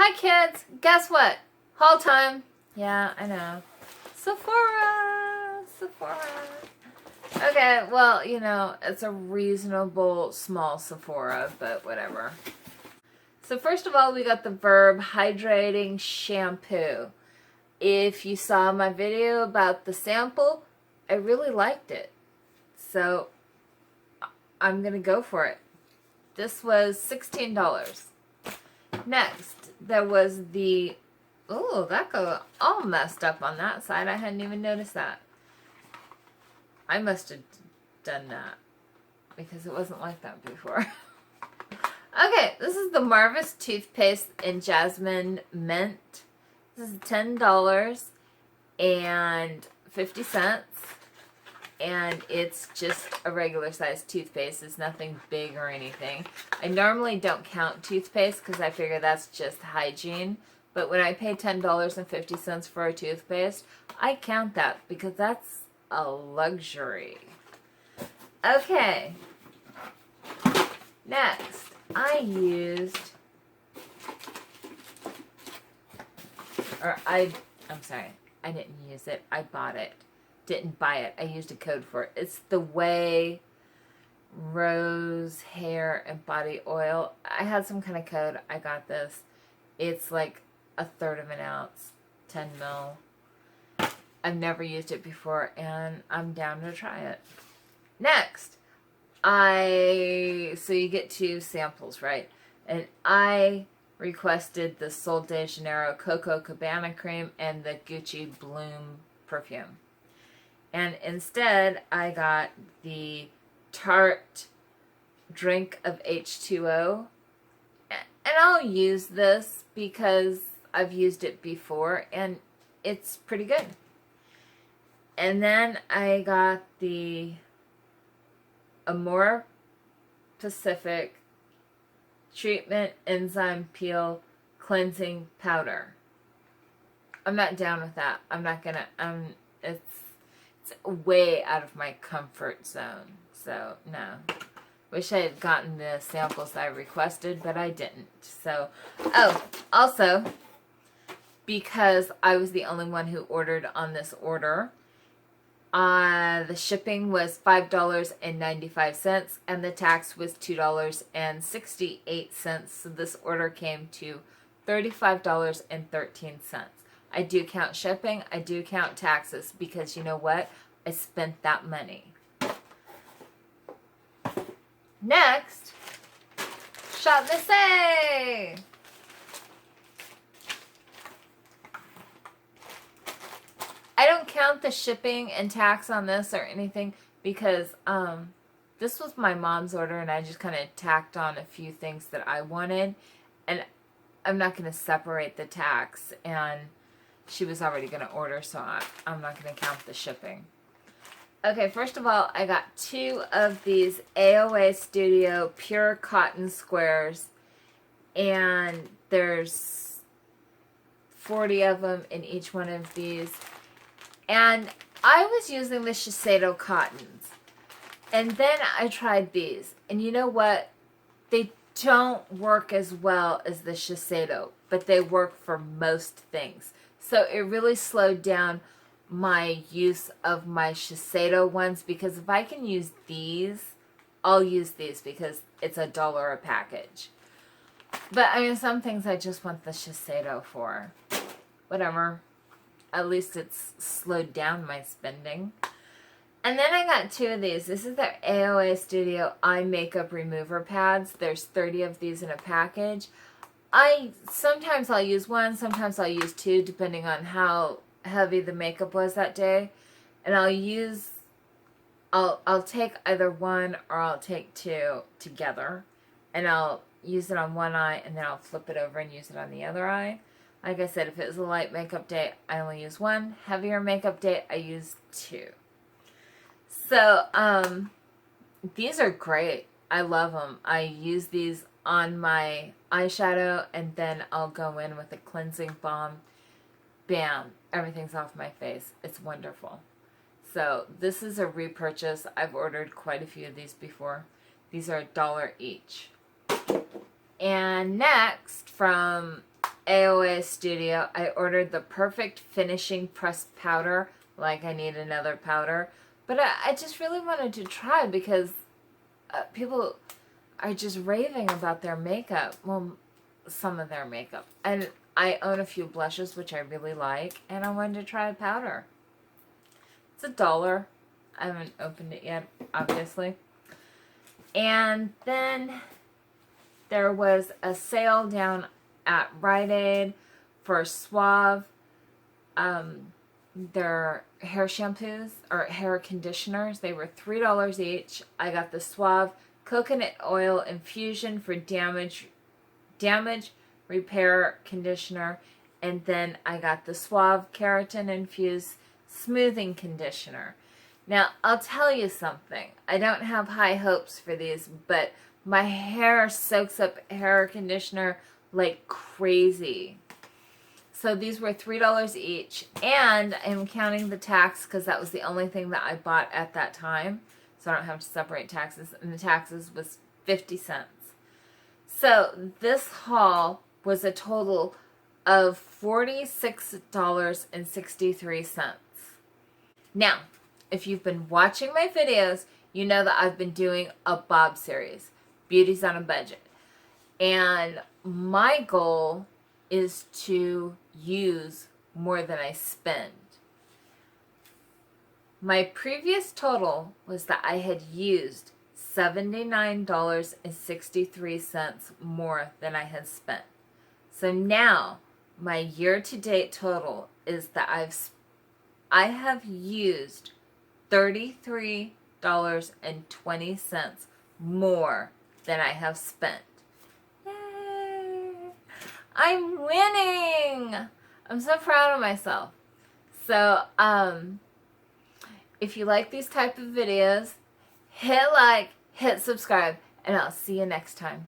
Hi kids, guess what? Haul time. Yeah, I know. Sephora. Okay, well, you know, it's a reasonable small Sephora, but whatever. So first of all, we got the Verb Hydrating Shampoo. If you saw my video about the sample, I really liked it. So I'm going to go for it. This was $16. Next, there was the... Oh, that got all messed up on that side. I hadn't even noticed that. I must have done that because it wasn't like that before. Okay, this is the Marvis toothpaste in Jasmin Mint. This is $10.50. And it's just a regular sized toothpaste. It's nothing big or anything. I normally don't count toothpaste because I figure that's just hygiene. But when I pay $10.50 for a toothpaste, I count that because that's a luxury. Okay. Next, I'm sorry, I didn't use it. I bought it. Didn't buy it. I used a code for it. It's the Ouai Rose Hair and Body Oil. I had some kind of code. I got this. It's like 1/3 of an ounce, 10 ml. I've never used it before, and I'm down to try it. Next, so you get 2 samples, right? And I requested the Sol de Janeiro Coco Cabana Cream and the Gucci Bloom perfume. And instead, I got the Tarte Drink of H2O. And I'll use this because I've used it before, and it's pretty good. And then I got the Amore Pacific Treatment Enzyme Peel Cleansing Powder. I'm not down with that. I'm not gonna, it's way out of my comfort zone. So, no. Wish I had gotten the samples I requested, but I didn't. So, oh, also, because I was the only one who ordered on this order, the shipping was $5.95 and the tax was $2.68. So this order came to $35.13. I do count shipping. I do count taxes because you know what? I spent that money. Next, Shop Missy. I don't count the shipping and tax on this or anything because this was my mom's order and I just kind of tacked on a few things that I wanted, and I'm not going to separate the tax, and she was already going to order, so I'm not going to count the shipping. Okay, first of all, I got 2 of these Ouai Studio Pure Cotton Squares, and there's 40 of them in each one of these. And I was using the Shiseido cottons. And then I tried these. And you know what? They don't work as well as the Shiseido, but they work for most things. So it really slowed down my use of my Shiseido ones, because if I can use these, I'll use these because it's $1 a package. But I mean, some things I just want the Shiseido for. Whatever. At least it's slowed down my spending. And then I got 2 of these. This is their Ouai Studio Eye Makeup Remover Pads. There's 30 of these in a package. Sometimes I'll use 1, sometimes I'll use 2, depending on how heavy the makeup was that day. And I'll take either 1 or I'll take 2 together. And I'll use it on one eye and then I'll flip it over and use it on the other eye. Like I said, if it was a light makeup day, I only use 1. Heavier makeup day, I use 2. So, these are great. I love them. I use these on my eyeshadow, and then I'll go in with a cleansing balm. Bam. Everything's off my face. It's wonderful. So, this is a repurchase. I've ordered quite a few of these before. These are $1 each. And next, from AOA Studio. I ordered the perfect finishing pressed powder. Like I need another powder. But I just really wanted to try because people are just raving about their makeup. Well, some of their makeup. And I own a few blushes, which I really like. And I wanted to try a powder. It's $1. I haven't opened it yet, obviously. And then there was a sale down at Rite for Suave. Their hair shampoos or hair conditioners. They were $3 each. I got the Suave coconut oil infusion for damage repair conditioner, and then I got the Suave Keratin infused smoothing conditioner. Now, I'll tell you something. I don't have high hopes for these, but my hair soaks up hair conditioner like crazy. So these were $3 each, and I'm counting the tax because that was the only thing that I bought at that time. So I don't have to separate taxes, and the taxes was 50 cents. So this haul was a total of $46.63. Now, if you've been watching my videos, you know that I've been doing a Bob series, Beauty's on a Budget. And my goal is to use more than I spend. My previous total was that I had used $79.63 more than I had spent. So now my year-to-date total is that I have used $33.20 more than I have spent. Yay! I'm winning! I'm so proud of myself. So, if you like these type of videos, hit like, hit subscribe, and I'll see you next time.